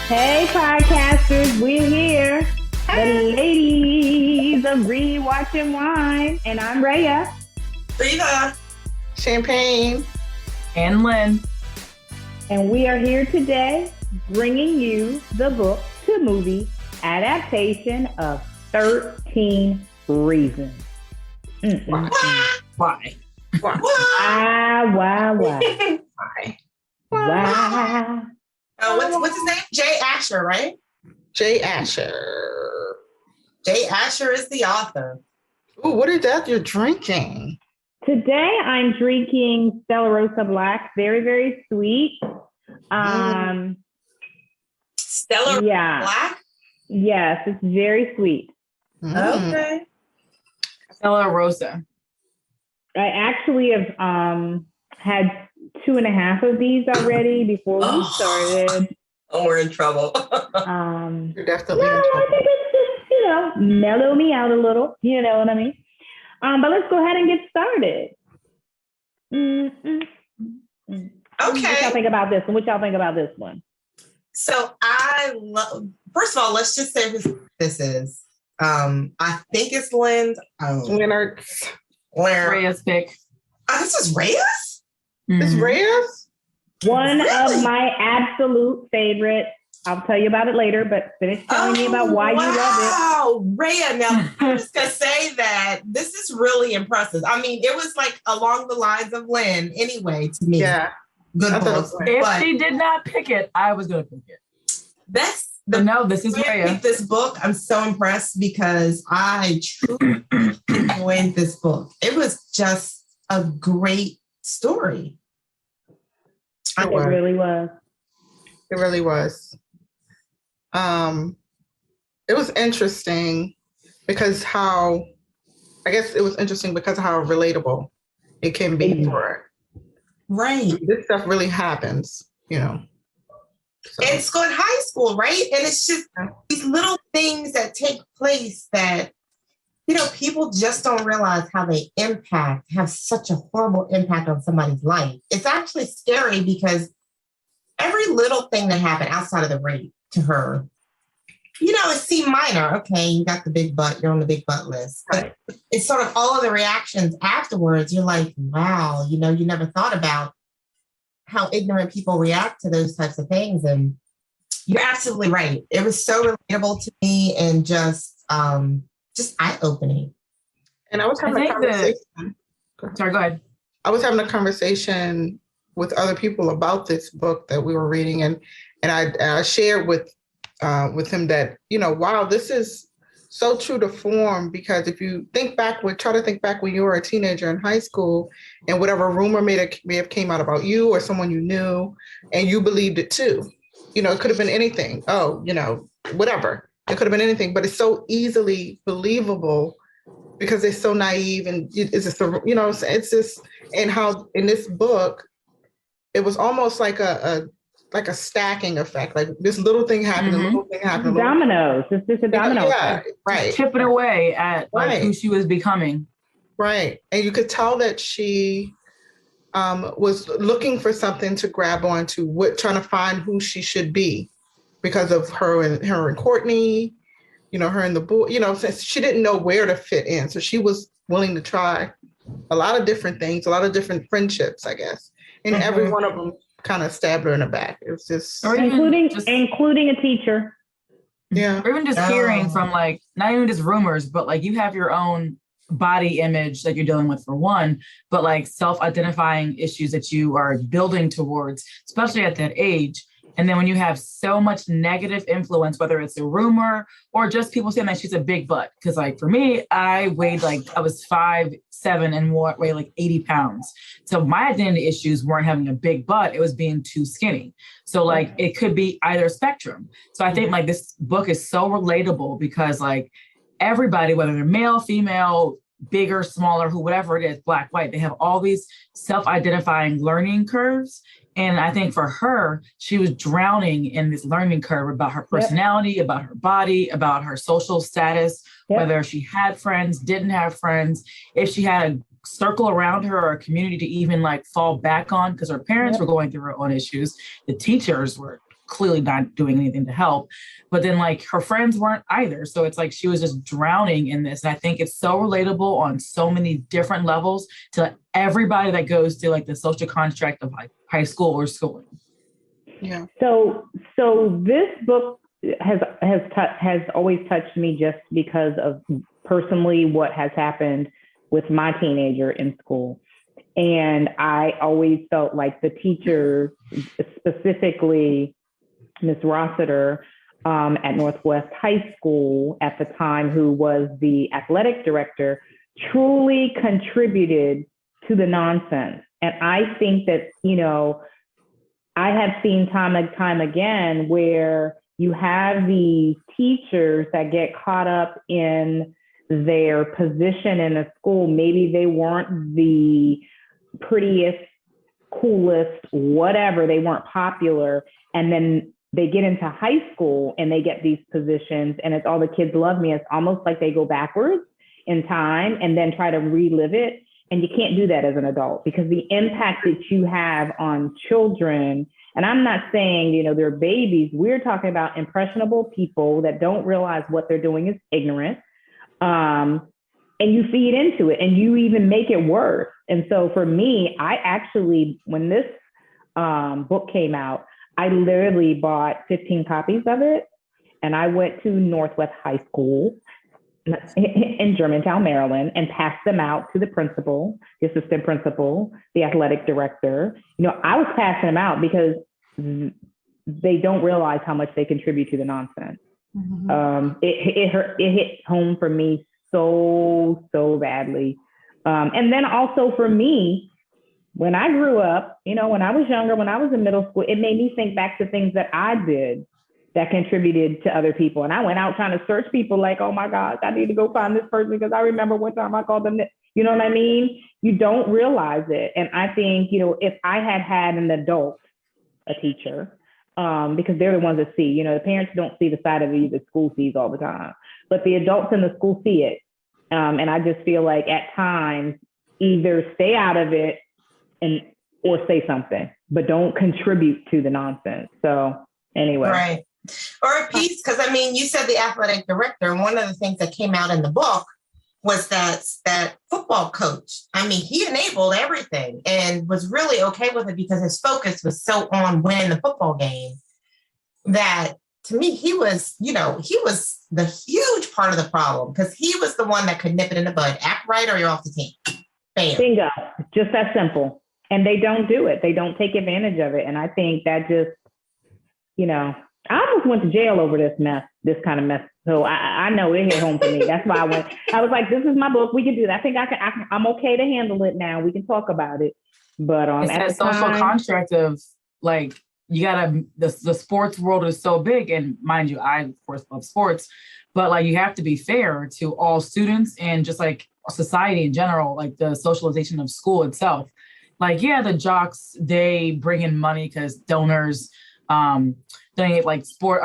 Hey, podcasters, we're here. The ladies of Read, Watch, and Wine. And I'm Rhea. Rita. Champagne. And Lynn. And we are here today bringing you the book to movie adaptation of 13 Reasons. Why? Why? Why? What's his name? Jay Asher, right? Jay Asher. Jay Asher is the author. Ooh, what is that you're drinking? Today I'm drinking Stella Rosa Black. Very, very sweet. Stella Black? Yes, it's very sweet. Okay. Stella Rosa. I actually have had 2.5 of these already before we started. Oh, we're in trouble. You're definitely in trouble. I think it's just, mellow me out a little. You know what I mean? But let's go ahead and get started. Okay. What y'all think about this one? What y'all think about this one? So first of all, let's just say who this is. I think it's Lynn's. Rhea's pick. This is Rhea's? It's Rhea's? One of my absolute favorites. I'll tell you about it later, but finish telling me about why you love it. Wow, Rhea. Now, I'm just going to say that this is really impressive. I mean, it was like along the lines of Lynn anyway, to me. Yeah. Good book. If she did not pick it, I was going to pick it. This is Rhea. This book, I'm so impressed because I truly enjoyed this book. It was just a great story. It really was. It really was. It was interesting because how relatable it can be for her. Right. This stuff really happens, So. It's going high school, right? And it's just these little things that take place that, people just don't realize how they have such a horrible impact on somebody's life. It's actually scary because every little thing that happened outside of the rape to her, it seemed minor. Okay, you got the big butt, you're on the big butt list. But it's sort of all of the reactions afterwards. You're like, wow, you never thought about how ignorant people react to those types of things. And you're absolutely right. It was so relatable to me and just eye-opening. And I was having a conversation. Sorry, go ahead. I was having a conversation with other people about this book that we were reading, and I shared with him that, wow, this is so true to form, because if you try to think back when you were a teenager in high school and whatever rumor may have came out about you or someone you knew and you believed it too. It could have been anything. Whatever. It could have been anything, but it's so easily believable because they're so naive, and it's just, it's just, and how in this book, it was almost like a stacking effect. Like this little thing happened, a little thing happened. Dominoes. It's just a domino. Yeah, right. Chipping away at who she was becoming. Right. And you could tell that she was looking for something to grab onto, trying to find who she should be because of her and Courtney, her and the boy, since she didn't know where to fit in. So she was willing to try a lot of different things, a lot of different friendships, I guess. And every one of them kind of stabbed her in the back. It was just... Including a teacher. Yeah. Or even just hearing from not even just rumors, but you have your own body image that you're dealing with for one, but self-identifying issues that you are building towards, especially at that age. And then when you have so much negative influence, whether it's a rumor or just people saying that she's a big butt. Because for me, I weighed I was 5'7" and weighed 80 pounds. So my identity issues weren't having a big butt. It was being too skinny. So it could be either spectrum. So I think this book is so relatable because everybody, whether they're male, female, bigger, smaller, whatever it is, black, white, they have all these self-identifying learning curves. And I think for her, she was drowning in this learning curve about her personality, about her body, about her social status, whether she had friends, didn't have friends, if she had a circle around her or a community to even fall back on, because her parents were going through her own issues. The teachers were clearly not doing anything to help. But then like her friends weren't either. So it's like she was just drowning in this. And I think it's so relatable on so many different levels to everybody that goes to like the social construct of like high school or schooling. Yeah. So this book has always touched me just because of personally what has happened with my teenager in school. And I always felt like the teachers, specifically Miss Rossiter at Northwest High School at the time, who was the athletic director, truly contributed to the nonsense. And I think that, you know, I have seen time and time again where you have these teachers that get caught up in their position in a school. Maybe they weren't the prettiest, coolest, whatever. They weren't popular. And then they get into high school and they get these positions and it's all the kids love me. It's almost like they go backwards in time and then try to relive it. And you can't do that as an adult because the impact that you have on children, and I'm not saying, you know, they're babies. We're talking about impressionable people that don't realize what they're doing is ignorant. And you feed into it and you even make it worse. And so for me, I actually, when this book came out, I literally bought 15 copies of it. And I went to Northwest High School in Germantown, Maryland, and passed them out to the principal, the assistant principal, the athletic director. You know, I was passing them out because they don't realize how much they contribute to the nonsense. Mm-hmm. It hit home for me so badly. And then also for me, when I grew up, you know, when I was younger, when I was in middle school, it made me think back to things that I did that contributed to other people. And I went out trying to search people like, oh my gosh, I need to go find this person because I remember one time I called them, you know what I mean? You don't realize it. And I think, you know, if I had had an adult, a teacher, because they're the ones that see, you know, the parents don't see the side of you the school sees all the time, but the adults in the school see it. And I just feel like at times, either stay out of it or say something, but don't contribute to the nonsense. So anyway. Right. Or a piece, because I mean, you said the athletic director, and one of the things that came out in the book was that football coach. I mean, he enabled everything and was really okay with it because his focus was so on winning the football game that to me, he was the huge part of the problem because he was the one that could nip it in the bud. Act right or you're off the team. Bam. Bingo. Just that simple. And they don't do it. They don't take advantage of it. And I think that just, you know, I almost went to jail over this kind of mess. So I know it hit home for me. That's why I was like, this is my book. We can do that. I think I'm okay to handle it now. We can talk about it. But it's that social construct of like, you gotta, the sports world is so big. And mind you, I of course love sports, but like you have to be fair to all students and just like society in general, like the socialization of school itself. Like, yeah, the jocks, they bring in money because donors, donate like sport,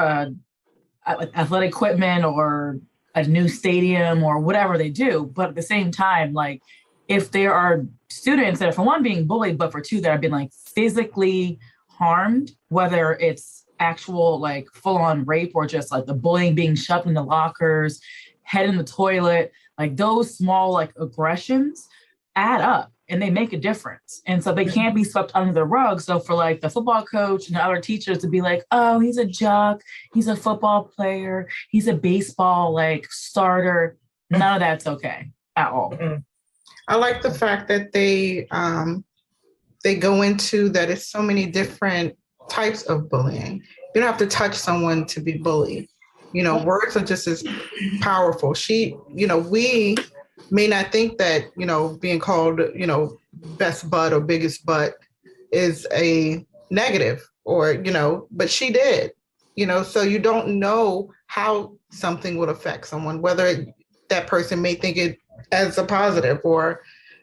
athletic equipment or a new stadium or whatever they do. But at the same time, like if there are students that are for one being bullied, but for two that have been like physically harmed, whether it's actual like full on rape or just like the bullying, being shoved in the lockers, head in the toilet, like those small like aggressions add up. And they make a difference. And so they can't be swept under the rug. So for like the football coach and other teachers to be like, oh, he's a jock, he's a football player, he's a baseball like starter. None of that's okay at all. I like the fact that they go into that it's so many different types of bullying. You don't have to touch someone to be bullied. You know, words are just as powerful. We may not think that, you know, being called, you know, best butt or biggest butt is a negative or, you know, but she did, you know, so you don't know how something would affect someone, whether that person may think it as a positive or,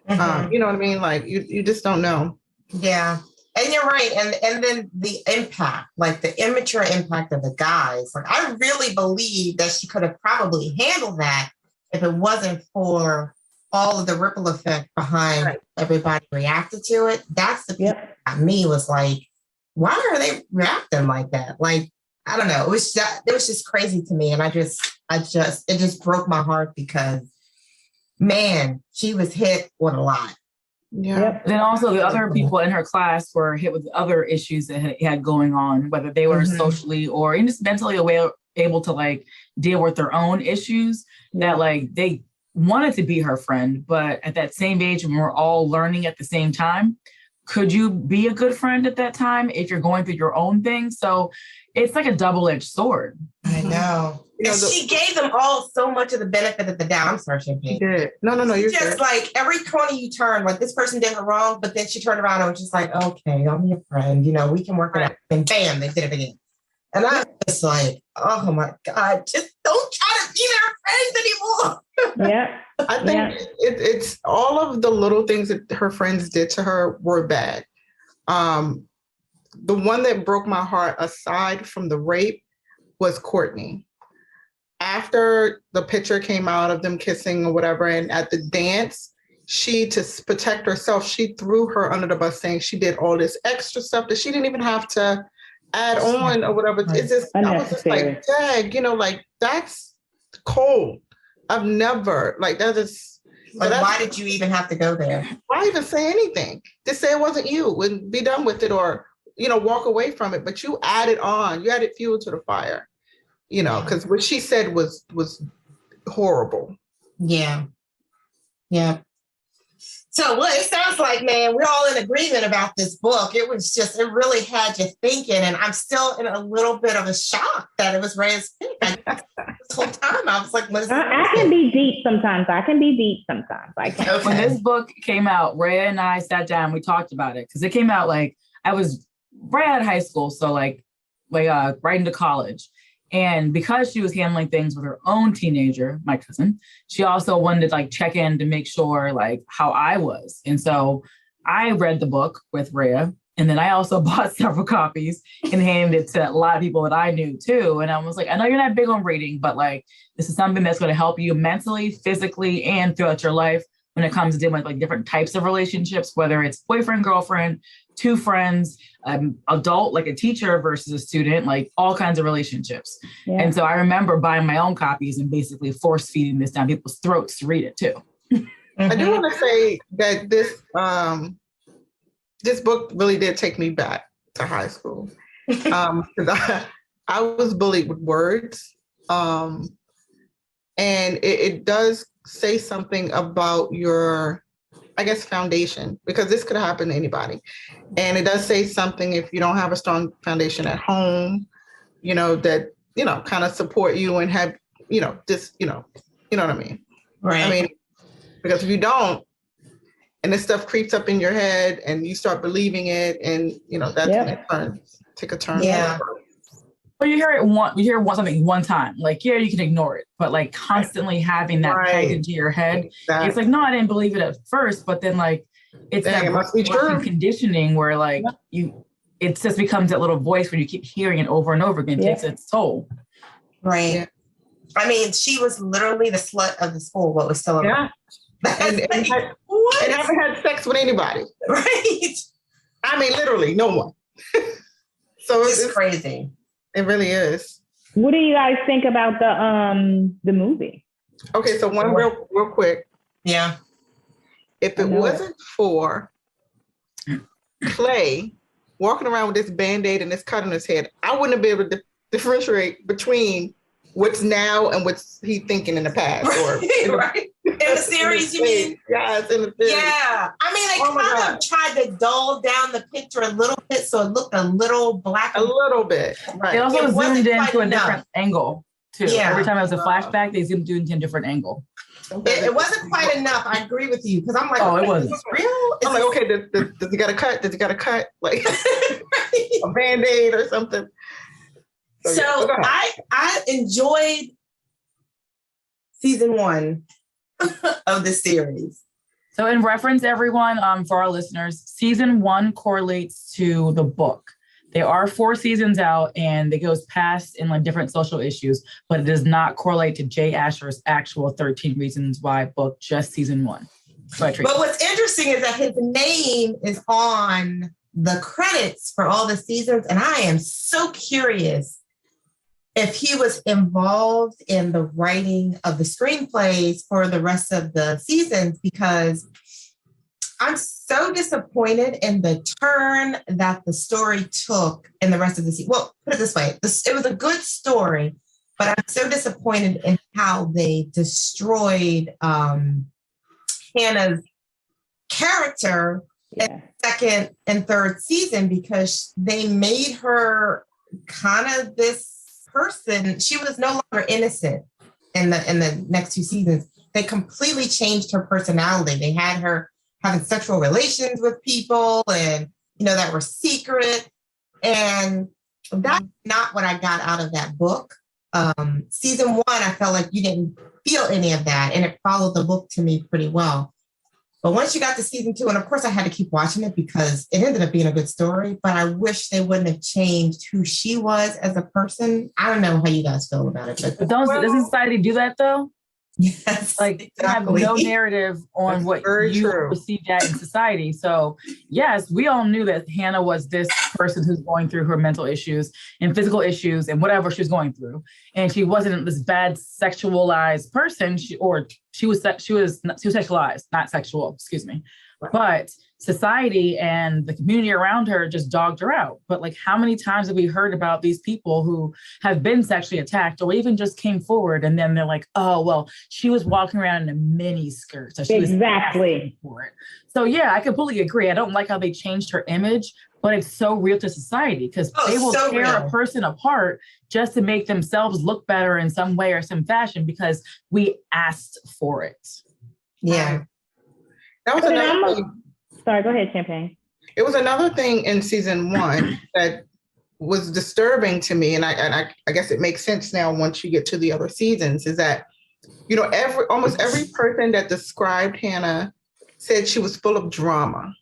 you know what I mean? Like you just don't know. Yeah. And you're right. And then the impact, like the immature impact of the guys, like I really believe that she could have probably handled that if it wasn't for all of the ripple effect behind everybody reacted to it. That's the piece that me was like, why are they reacting like that? Like, I don't know. It was just crazy to me. And it just broke my heart because, man, she was hit with a lot. Yeah. Yep. Then also the other people in her class were hit with other issues that had going on, whether they were socially or even just mentally able to like deal with their own issues, that like they wanted to be her friend. But at that same age, when we're all learning at the same time, could you be a good friend at that time if you're going through your own thing? So it's like a double-edged sword. I know. And she gave them all so much of the benefit of the doubt. I'm sorry, Champagne. She did. No, you're just good. like every corner you turn, like this person did her wrong, but then she turned around and was just like, okay, I'm your friend. You know, we can work it out. And bam, they did it again. And I was like, oh my God, just don't try to be their friends anymore. Yeah. I think it's all of the little things that her friends did to her were bad. The one that broke my heart, aside from the rape, was Courtney. After the picture came out of them kissing or whatever, and at the dance, to protect herself, she threw her under the bus, saying she did all this extra stuff that she didn't even have to add on or whatever. It's just, I was just like, dag, like that's cold. I've never, like, that is. Like, why did you even have to go there? Why even say anything? Just say it wasn't you and be done with it, or, walk away from it. But you added fuel to the fire, because what she said was horrible. Yeah. Yeah. So, well, it sounds like, man, we're all in agreement about this book. It really had you thinking. And I'm still in a little bit of a shock that it was Rhea's pick. This whole time I was like, I can be deep sometimes. I can. Okay. When this book came out, Rhea and I sat down, we talked about it because it came out like I was right out of high school. So like right into college. And because she was handling things with her own teenager, my cousin, she also wanted to like check in to make sure like how I was. And so I read the book with Rhea, and then I also bought several copies and handed it to a lot of people that I knew too. And I was like, I know you're not big on reading, but like this is something that's going to help you mentally, physically, and throughout your life when it comes to dealing with like different types of relationships, whether it's boyfriend, girlfriend, two friends, adult, like a teacher versus a student, like all kinds of relationships. Yeah. And so I remember buying my own copies and basically force feeding this down people's throats to read it too. I do want to say that this book really did take me back to high school. Because I was bullied with words. And it does say something about your, I guess, foundation, because this could happen to anybody. And it does say something if you don't have a strong foundation at home, that, kind of support you and have, this, you know what I mean? Right. I mean, because if you don't, and this stuff creeps up in your head and you start believing it, and, that's when it take a turn. Yeah. Well, you hear something one time, like, yeah, you can ignore it, but like constantly having that pegged into your head, it's like, no, I didn't believe it at first, but then like, it's that conditioning where like it just becomes that little voice where you keep hearing it over and over again, takes its toll. Right. Yeah. I mean, she was literally the slut of the school, what was still around. And haven't had sex with anybody. Right. I mean, literally, no one. So it's crazy. It really is. What do you guys think about the movie? Okay, so one real quick. Yeah. If it wasn't for Clay walking around with this Band-Aid and this cut on his head, I wouldn't have been able to differentiate between what's now and what's he thinking in the past. Right. In the series, you mean? Yes, in the series. Yeah. I mean, they kind of tried to dull down the picture a little bit so it looked a little black. A little bit. Right. They also zoomed into a different angle, too. Yeah. Every time it was a flashback, they zoomed into a different angle. It wasn't quite enough. I agree with you, because I'm like, it wasn't. Is this real? I'm like, okay, does he got a cut? Does he got a cut? Like a Band-Aid or something? So I enjoyed season 1 of the series. So in reference, everyone, for our listeners, season 1 correlates to the book. There are 4 seasons out, and it goes past in like different social issues, but it does not correlate to Jay Asher's actual 13 Reasons Why book, just season 1. But what's interesting is that his name is on the credits for all the seasons, and I am so curious if he was involved in the writing of the screenplays for the rest of the seasons, because I'm so disappointed in the turn that the story took in the rest of the season. Well, put it this way, it was a good story, but I'm so disappointed in how they destroyed Hannah's character in the second and third season, because they made her kind of this person. She was no longer innocent in the next two seasons. They completely changed her personality. They had her having sexual relations with people, and that were secret. And that's not what I got out of that book. Season 1, I felt like you didn't feel any of that, and it followed the book to me pretty well. But once you got to season 2, and of course I had to keep watching it because it ended up being a good story, but I wish they wouldn't have changed who she was as a person. I don't know how you guys feel about it. But doesn't society do that though? Yes, like exactly. Have no narrative on That's what you true. perceive that in society. So yes, we all knew that Hannah was this person who's going through her mental issues and physical issues and whatever she was going through, and she wasn't this bad sexualized person. She was sexualized, not sexual. Excuse me, right. But society and the community around her just dogged her out. But like, how many times have we heard about these people who have been sexually attacked or even just came forward and then they're like, oh, well, she was walking around in a mini skirt. So she exactly was for it. So yeah, I completely agree. I don't like how they changed her image, but it's so real to society because they will tear a person apart just to make themselves look better in some way or some fashion because we asked for it. Yeah. That was another thing. Sorry, go ahead, Champagne. It was another thing in season 1 that was disturbing to me, and I guess it makes sense now once you get to the other seasons, is that, almost every person that described Hannah said she was full of drama.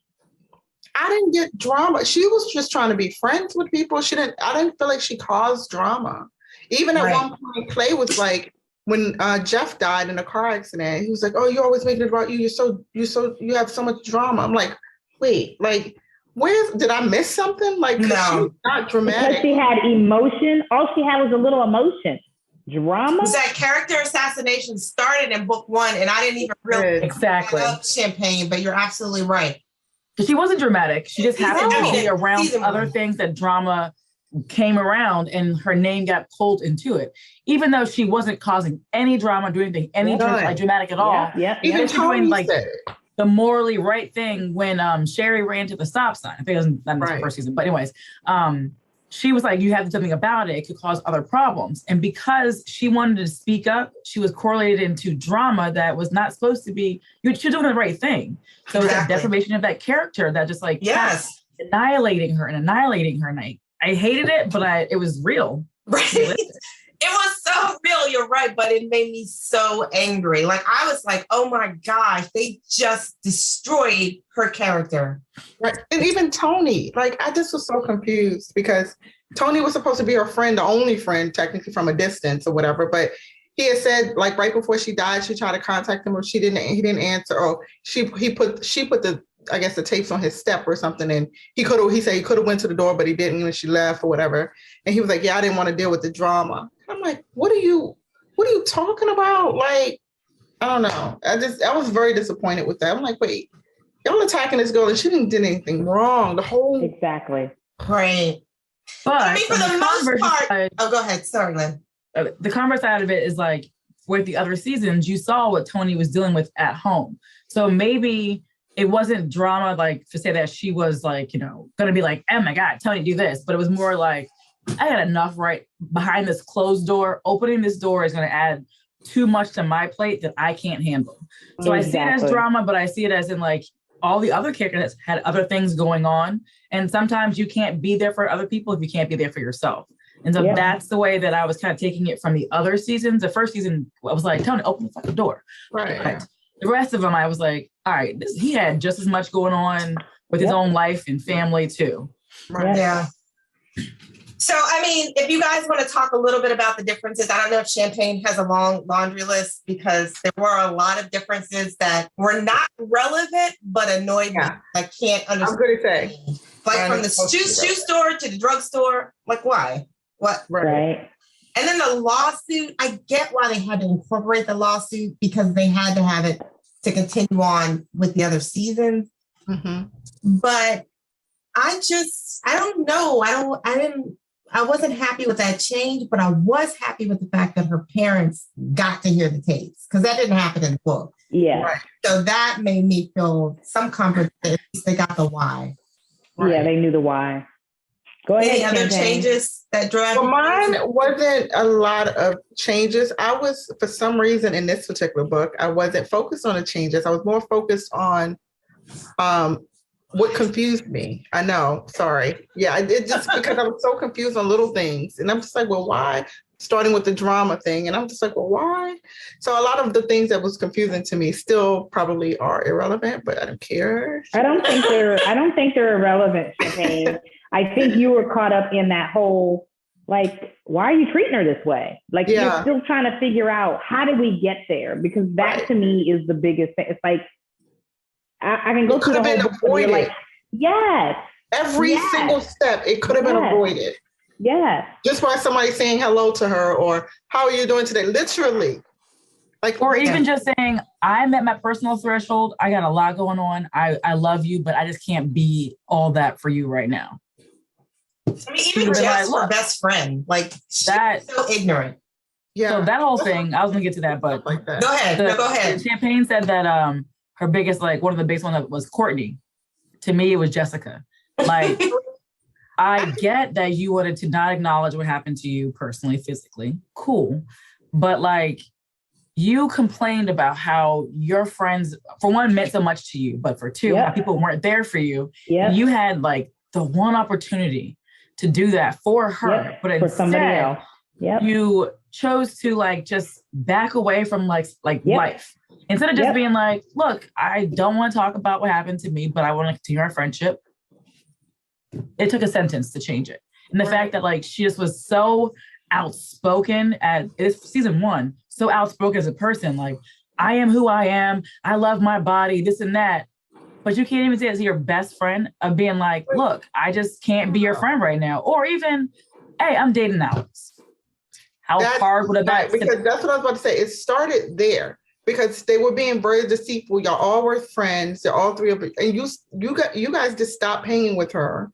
I didn't get drama. She was just trying to be friends with people. I didn't feel like she caused drama. Even at one point, Clay was like, when Jeff died in a car accident, he was like, "Oh, you're always making it about you. You have so much drama." I'm like, wait, like, did I miss something? Like, no, she's not dramatic. Because she had emotion. All she had was a little emotion. Drama. That character assassination started in book 1, and I didn't even really exactly Champagne. But you're absolutely right. She wasn't dramatic. She just happened to be around other things that drama came around and her name got pulled into it, even though she wasn't causing any drama, doing anything dramatic at all. Even doing like the morally right thing when Sherry ran to the stop sign. I think it was not in the first season, but anyways, she was like, you have to do something about it. It could cause other problems. And because she wanted to speak up, she was correlated into drama that was not supposed to be, you're doing the right thing. So it's that defamation of that character that just like annihilating her. And I hated it, but it was real. Right. It was so real. You're right. But it made me so angry. Like, I was like, oh my gosh, they just destroyed her character. Right. And even Tony, like, I just was so confused because Tony was supposed to be her friend, the only friend, technically from a distance or whatever. But he had said, like, right before she died, she tried to contact him, or he didn't answer. Or she put the, I guess, the tapes on his step or something. And he said he could have went to the door, but he didn't when she left or whatever. And he was like, yeah, I didn't want to deal with the drama. I'm like, what are you talking about? Like, I don't know. I was very disappointed with that. I'm like, wait, y'all attacking this girl and she didn't do anything wrong. The whole. Exactly. Right. But I mean, for the most part. Oh, go ahead. Sorry, Lynn. The converse side of it is like, with the other seasons, you saw what Tony was dealing with at home. So maybe it wasn't drama, like to say that she was like, going to be like, oh my God, Tony, do this. But it was more like, I had enough right behind this closed door. Opening this door is going to add too much to my plate that I can't handle. So I see it as drama, but I see it as in like all the other characters had other things going on. And sometimes you can't be there for other people if you can't be there for yourself. And so that's the way that I was kind of taking it from the other seasons. The first season, I was like, Tony, open the fucking door. Right. But the rest of them, I was like, all right, he had just as much going on with his own life and family too. Right. Yeah. So, I mean, if you guys want to talk a little bit about the differences, I don't know if Champagne has a long laundry list because there were a lot of differences that were not relevant, but annoyed me. I can't understand. I'm going to say, Like from the shoe store to the drugstore. Like, why? What? Right. And then the lawsuit, I get why they had to incorporate the lawsuit because they had to have it to continue on with the other seasons. But I don't know. I wasn't happy with that change, but I was happy with the fact that her parents got to hear the tapes because that didn't happen in the book. Yeah. Right. So that made me feel some comfort that at least they got the why. Right. Yeah, they knew the why. Go ahead. Any other changes that drive? Well, mine wasn't a lot of changes. I was, for some reason, in this particular book, I wasn't focused on the changes. I was more focused on what confused me. I know, sorry. Yeah, it just because I was so confused on little things. And I'm just like, well, why? Starting with the drama thing. And I'm just like, well, why? So a lot of the things that was confusing to me still probably are irrelevant, but I don't care. I don't think they're irrelevant, Champagne. I think you were caught up in that whole, like, why are you treating her this way? Like, you're still trying to figure out, how did we get there? Because that to me is the biggest thing. It's like, I can go through the whole book and you're like, yes. Every single step, it could have been avoided. Yes. Just by somebody saying hello to her or how are you doing today? Literally. Like, or even just saying, I'm at my personal threshold. I got a lot going on. I love you, but I just can't be all that for you right now. I mean, even Jess, her best friend, like, she's so ignorant. Yeah. So that whole thing, I was gonna get to that, but like that. Go ahead. Go ahead. Champagne said that her biggest, like, one of the biggest ones was Courtney. To me, it was Jessica. Like, I get that you wanted to not acknowledge what happened to you personally, physically. Cool. But like, you complained about how your friends, for one, meant so much to you, but for two, how people weren't there for you. You had like the one opportunity to do that for her, but for somebody else. You chose to like just back away from like life. Instead of just being like, look, I don't want to talk about what happened to me, but I want to continue our friendship. It took a sentence to change it. And the fact that like she just was so outspoken it's season 1, so outspoken as a person, like, I am who I am, I love my body, this and that. But you can't even say it to your best friend of being like, look, I just can't be your friend right now. Or even, hey, I'm dating Alex. How hard would that be? Because that's what I was about to say. It started there because they were being very deceitful. Y'all all were friends. They're all three of you. And you guys just stopped hanging with her,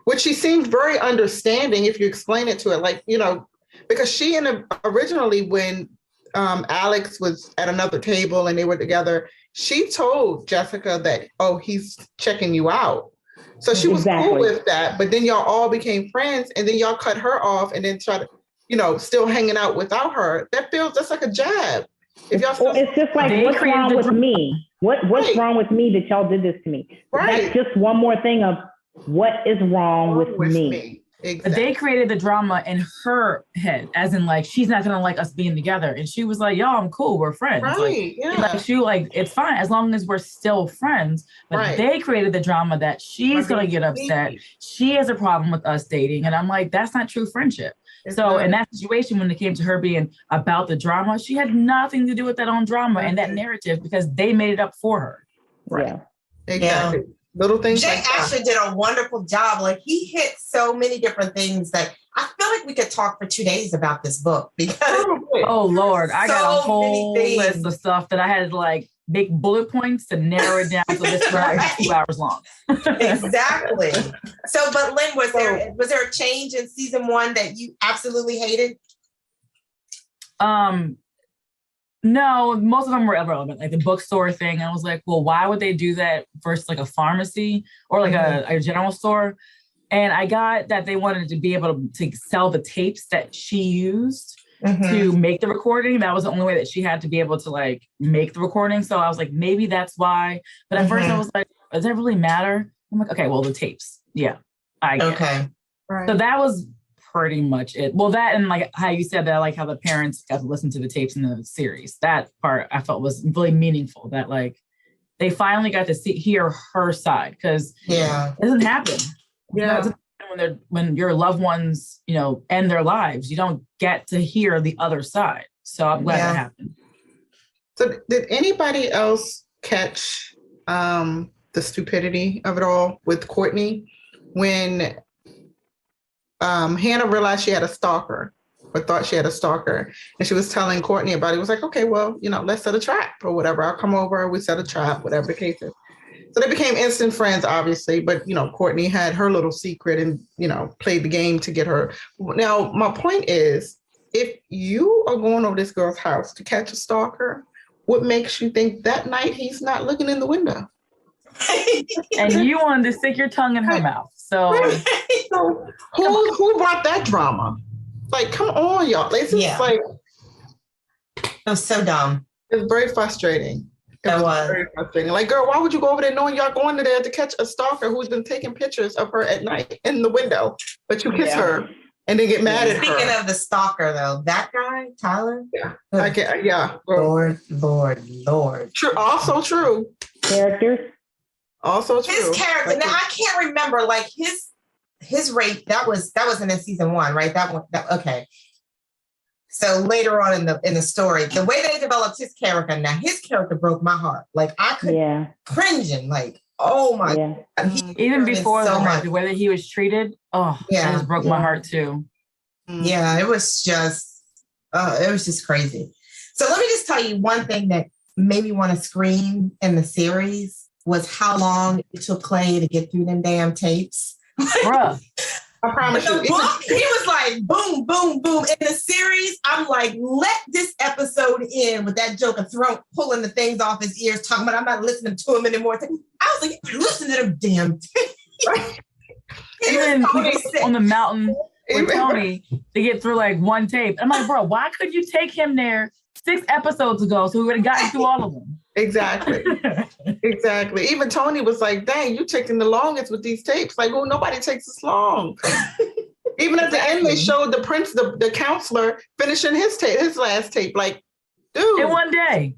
which she seemed very understanding if you explain it to her. Like, you know, because she originally when Alex was at another table and they were together, she told Jessica that, oh, he's checking you out. So she was cool with that. But then y'all all became friends and then y'all cut her off and then try to, you know, still hanging out without her. That feels just like a jab. If y'all it's just like, what's wrong with me? What's wrong with me that y'all did this to me? That's just one more thing of what is wrong with me. Exactly. They created the drama in her head, as in like, she's not gonna like us being together. And she was like, y'all, I'm cool, we're friends. Right. Like, it's fine as long as we're still friends. But they created the drama that she's gonna get upset. She has a problem with us dating. And I'm like, that's not true friendship. So in that situation, when it came to her being about the drama, she had nothing to do with that own drama and that narrative because they made it up for her. Right. Exactly. Little things. Jay actually did a wonderful job. Like, he hit so many different things that I feel like we could talk for 2 days about this book because oh Lord, I got a whole list of stuff that I had to like make bullet points to narrow it down so this was 2 hours long. Exactly. So, but Lynn, was there a change in season 1 that you absolutely hated? No, most of them were irrelevant, like the bookstore thing. I was like, well, why would they do that versus like a pharmacy or like a general store? And I got that they wanted to be able to sell the tapes that she used to make the recording. That was the only way that she had to be able to like make the recording. So I was like, maybe that's why. But at first I was like, does that really matter? I'm like, okay, well, the tapes. Yeah, I get it. Right. So that was pretty much it. Well, that and like how you said that, like how the parents got to listen to the tapes in the series. That part I felt was really meaningful. That like they finally got to hear her side because it doesn't happen. Yeah, when your loved ones, you know, end their lives, you don't get to hear the other side. So I'm glad that happened. So did anybody else catch the stupidity of it all with Courtney? when Hannah realized she had a stalker, or thought she had a stalker, and she was telling Courtney about it. It was like, okay, well, let's set a trap or whatever. I'll come over, we set a trap, whatever the case is. So they became instant friends, obviously, but Courtney had her little secret and played the game to get her. Now, my point is, if you are going over this girl's house to catch a stalker, what makes you think that night he's not looking in the window? And you wanted to stick your tongue in her mouth. So who brought that drama? Like, come on, y'all. It's just like, it was so dumb. It's very frustrating. It was very frustrating. Like, girl, why would you go over there knowing y'all going there to catch a stalker who's been taking pictures of her at night in the window, but you kiss her and then get mad at her? Speaking of the stalker, though, that guy, Tyler. Yeah. Lord. True. Also true. Characters. Also true. His character. Now I can't remember like his rape. That wasn't in season 1, right? Okay. So later on in the story, the way they developed his character, now his character broke my heart. Like I could cringing, like, oh my God. Even before the way that he was treated, that just broke my heart too. Yeah, it was just crazy. So let me just tell you one thing that made me want to scream in the series was how long it took Clay to get through them damn tapes. Bruh. I promise you. He was like, boom, boom, boom. In the series, I'm like, let this episode end with that Joker pulling the things off his ears, talking about I'm not listening to him anymore. I was like, listen to them damn tapes. Even on the mountain with Tony, they get through like one tape. I'm like, bro, why couldn't you take him there 6 episodes ago so we would have gotten through all of them? Exactly. Even Tony was like, dang, you taking the longest with these tapes. Like, oh, nobody takes this long. Even at the end, they showed the prince, the counselor, finishing his last tape. Like, dude. In one day.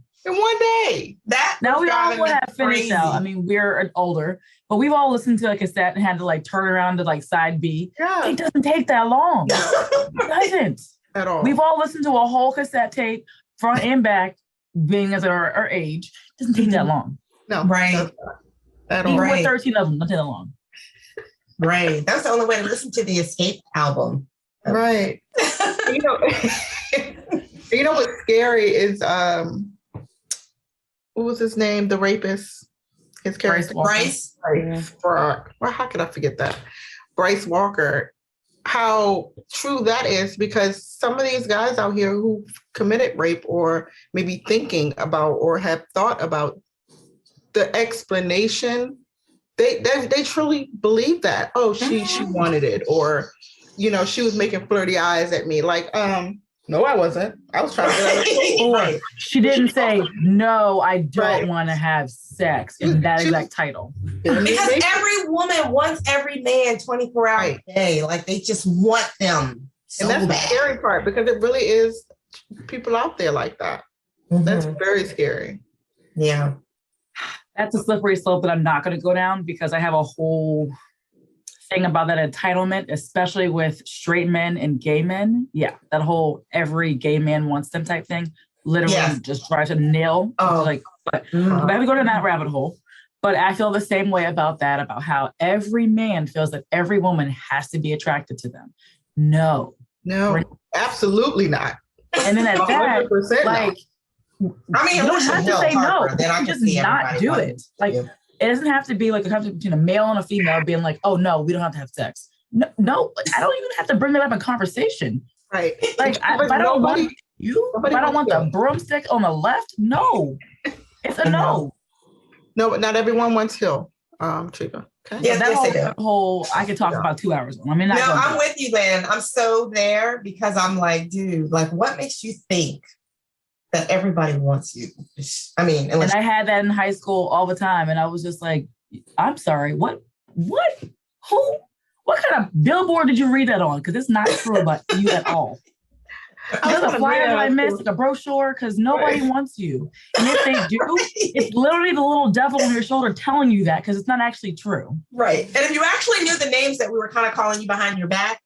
Now we all would have finished out. I mean, we're older, but we've all listened to a cassette and had to like turn around to like side B. Yeah. It doesn't take that long. It doesn't. At all. We've all listened to a whole cassette tape, front and back, being as our age. It doesn't take that long. No. Right. At all. Even with 13 of them, not that long. Right. That's the only way to listen to the Escape album. Right. You know what's scary is what was his name? The rapist. His character. Bryce. Well, how could I forget that? Bryce Walker. How true that is, because some of these guys out here who committed rape or maybe thinking about or have thought about the explanation, they truly believe that. Oh, she wanted it, or she was making flirty eyes at me. Like, no, I wasn't. I was trying to get out of the Right. She didn't say, no, I don't want to have sex in that exact title. Because every woman wants every man 24 hours a day. Like, they just want them so and that's bad. The scary part, because it really is people out there like that. Mm-hmm. That's very scary. Yeah. That's a slippery slope that I'm not going to go down, because I have a whole thing about that entitlement, especially with straight men and gay men. Yeah, that whole every gay man wants them type thing literally just drives a nail. But I have to go down that rabbit hole. But I feel the same way about that, about how every man feels that every woman has to be attracted to them. No, absolutely not. And then at that, like, I mean, you don't have to say no. You can just not do it. Like, it doesn't have to be like a conflict between a male and a female being like, oh, no, we don't have to have sex. No, I don't even have to bring that up in conversation. Right. Like, if I don't want the broomstick on the left, no. It's a no. No, but not everyone wants Hill, Trika. Okay. Yeah, that whole I could talk about 2 hours. I mean, I'm with you, Lynn. I'm so there, because I'm like, dude, like, what makes you think that everybody wants you? I mean, and I had that in high school all the time, and I was just like, I'm sorry, what, who, what kind of billboard did you read that on? Because it's not true about you at all. There's a flyer that I missed, like a brochure, because nobody wants you. And if they do, it's literally the little devil on your shoulder telling you that, because it's not actually true. Right. And if you actually knew the names that we were kind of calling you behind your back,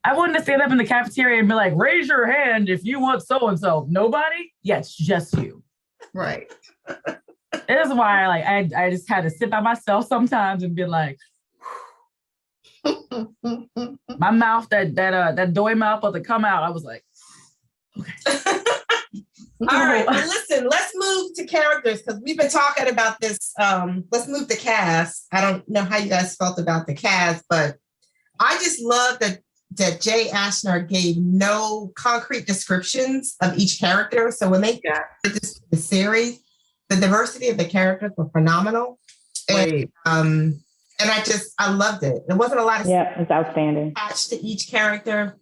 I wouldn't stand up in the cafeteria and be like, raise your hand if you want so-and-so. Nobody? Yeah, it's just you. Right. And This is why I just had to sit by myself sometimes and be like, my mouth, that doy mouth about to come out. I was like, okay. All right, well, listen, let's move to characters because we've been talking about this. Let's move to cast. I don't know how you guys felt about the cast, but I just love that Jay Ashner gave no concrete descriptions of each character. So when they did the series, the diversity of the characters were phenomenal. And I loved it. There wasn't a lot of it's outstanding attached to each character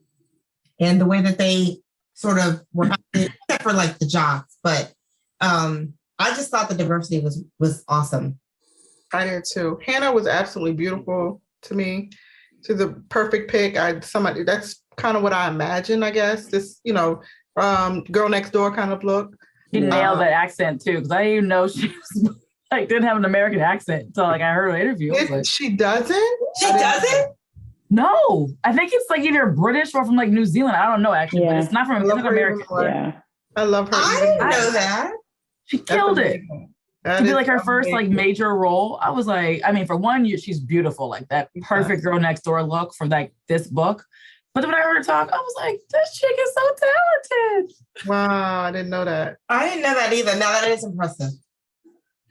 and the way that they sort of were, except for like the jocks. But I just thought the diversity was awesome. I did too. Hannah was absolutely beautiful to me. To the perfect pick. That's kind of what I imagined, I guess. This, girl next door kind of look. She nailed that accent too, because I didn't even know she was didn't have an American accent until I heard her interview. She doesn't? She doesn't? No, I think it's either British or from New Zealand. I don't know actually, but it's not from America. Yeah, I love her. I didn't know that. She killed it. To be her first major role, I was like, I mean, for one, she's beautiful, that perfect girl next door look for this book. But when I heard her talk, I was like, this chick is so talented. Wow, I didn't know that. I didn't know that either. Now that is impressive.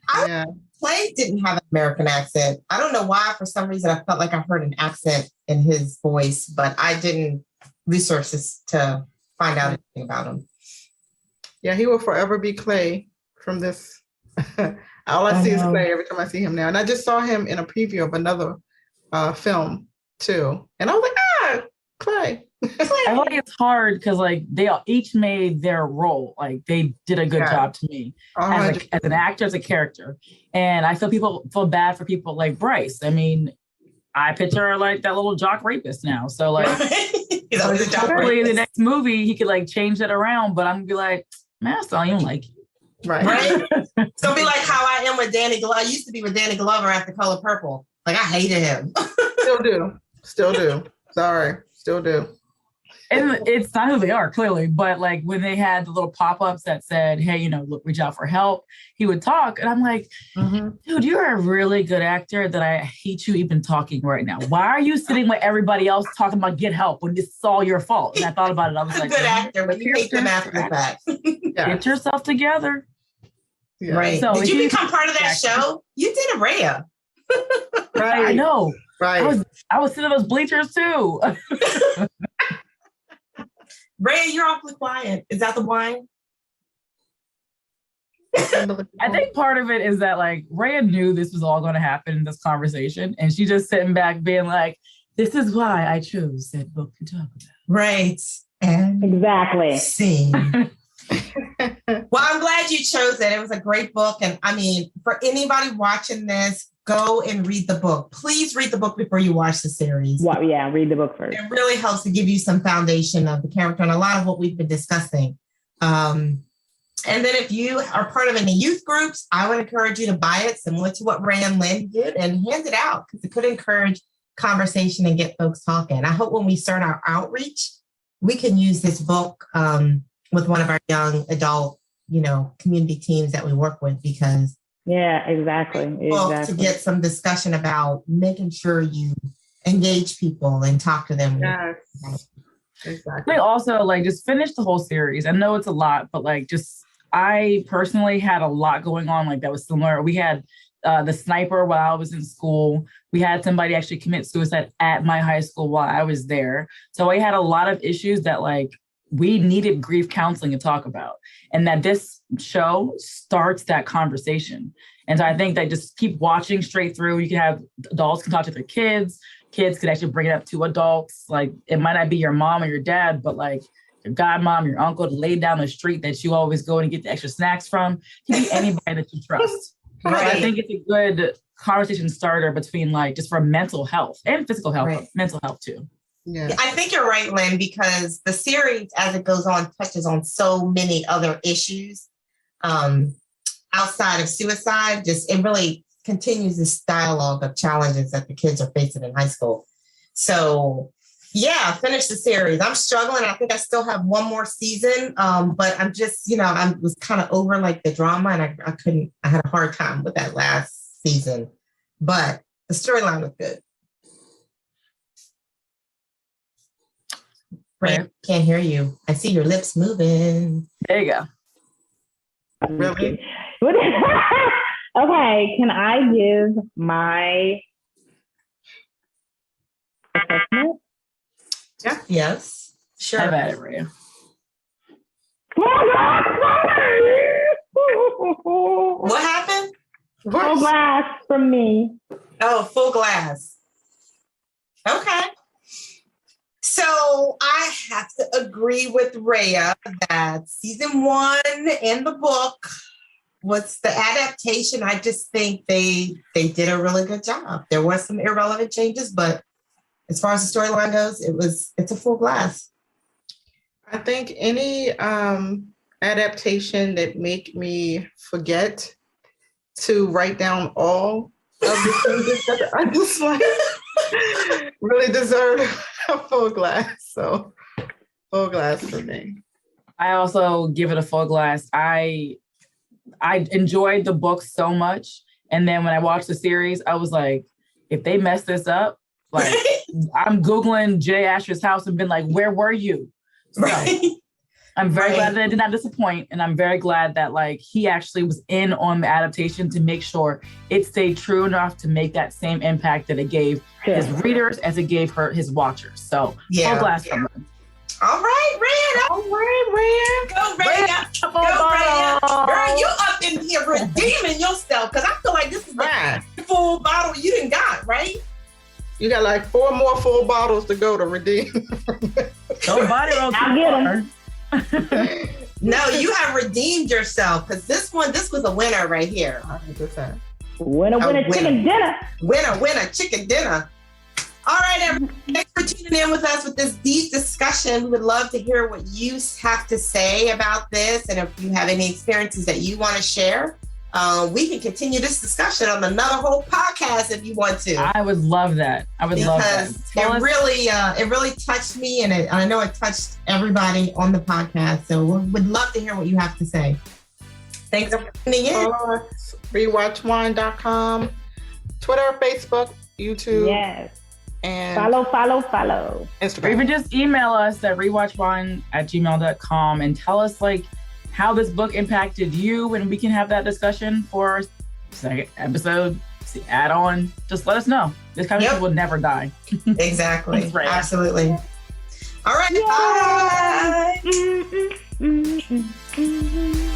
Clay didn't have an American accent. I don't know why. For some reason, I felt like I heard an accent in his voice, but I didn't research this to find out anything about him. Yeah, he will forever be Clay from this. All I see is Clay every time I see him now. And I just saw him in a preview of another film too. And I was like, Clay. I feel like it's hard because they each made their role. They did a good job to me as an actor, as a character. And I feel bad for people like Bryce. I mean, I picture her that little jock rapist now. So hopefully in the next movie he could change that around. But I'm gonna be like, man, I still don't even like you. Right. It's gonna be like how I am with Danny Glover. I used to be with Danny Glover after Color Purple. I hated him. Still do. Sorry, still do. And it's not who they are, clearly, but when they had the little pop-ups that said, hey, look, reach out for help, he would talk. And I'm like, dude, you're a really good actor that I hate you even talking right now. Why are you sitting with everybody else talking about get help when this is all your fault? And I thought about it. I was like, good actor, but you hate them after the fact. Get yourself together. Yeah. Right. So did you become part of that show? You did Araya. Right. I know. Right. I was sitting in those bleachers too. Rhea, you're awfully quiet. Is that the wine? I think part of it is that Rhea knew this was all going to happen in this conversation. And she just sitting back being like, this is why I chose that book to talk about. Right. And exactly. See. Well, I'm glad you chose it. It was a great book. And I mean, for anybody watching this, go and read the book. Please read the book before you watch the series. Well, yeah, read the book first. It really helps to give you some foundation of the character and a lot of what we've been discussing. And then if you are part of any youth groups, I would encourage you to buy it, similar to what Ray and Lynn did, and hand it out because it could encourage conversation and get folks talking. I hope when we start our outreach, we can use this book with one of our young adult, community teams that we work with because exactly. To get some discussion about making sure you engage people and talk to them. Yes. Exactly. They also just finish the whole series. I know it's a lot, but I personally had a lot going on that was similar. We had the sniper while I was in school. We had somebody actually commit suicide at my high school while I was there. So I had a lot of issues that we needed grief counseling to talk about, and that this show starts that conversation. And so I think that just keep watching straight through. You can have adults can talk to their kids. Kids could actually bring it up to adults. It might not be your mom or your dad, but your godmom, your uncle, laid down the street that you always go and get the extra snacks from. It can be anybody that you trust. Right. I think it's a good conversation starter between just for mental health and physical health, mental health too. Yeah. I think you're right, Lynn, because the series, as it goes on, touches on so many other issues outside of suicide. It really continues this dialogue of challenges that the kids are facing in high school. So Yeah, finish the series. I'm struggling. I think I still have one more season, but I'm just, I was kind of over like the drama, and I had a hard time with that last season, but the storyline was good. Right. Can't hear you. I see your lips moving. There you go. Really? Okay, can I give my assessment? Yeah. Yes. Sure. Have at it, Rhea. What happened? Full glass from me. Oh, full glass. Okay. So I have to agree with Rhea that season 1 in the book was the adaptation. I just think they did a really good job. There was some irrelevant changes, but as far as the storyline goes, it's a full glass. I think any adaptation that make me forget to write down all of the changes that I dislike really deserve a full glass. So full glass for me. I also give it a full glass. I enjoyed the book so much. And then when I watched the series, I was like, if they mess this up, like I'm Googling Jay Asher's house and been like, where were you? So Right. I'm very glad that it did not disappoint. And I'm very glad that like he actually was in on the adaptation to make sure it stayed true enough to make that same impact that it gave his readers as it gave his watchers. So full glass from them. All right, Rhea. All right, Go, Rhea. Go, Rhea. Girl, you up in here redeeming yourself, because I feel like this is the full bottle you didn't got, right? You got like 4 more full bottles to go to redeem. Don't body roll too hard. No, you have redeemed yourself, because this was a winner right here. 100%. Winner, chicken dinner. Winner, chicken dinner. All right, everyone. Thanks for tuning in with us with this deep discussion. We would love to hear what you have to say about this. And if you have any experiences that you want to share, we can continue this discussion on another whole podcast if you want to. I would love that. Because it really touched me, and I know it touched everybody on the podcast. So we would love to hear what you have to say. Thanks for tuning in. Rewatchwine.com, Twitter, Facebook, YouTube. Yes. And follow. Instagram. Or even just email us at rewatchwine@gmail.com and tell us like how this book impacted you, and we can have that discussion for our second episode, add on. Just let us know. This conversation will never die. Exactly. Thanks, Rhea. Absolutely. All right. Bye.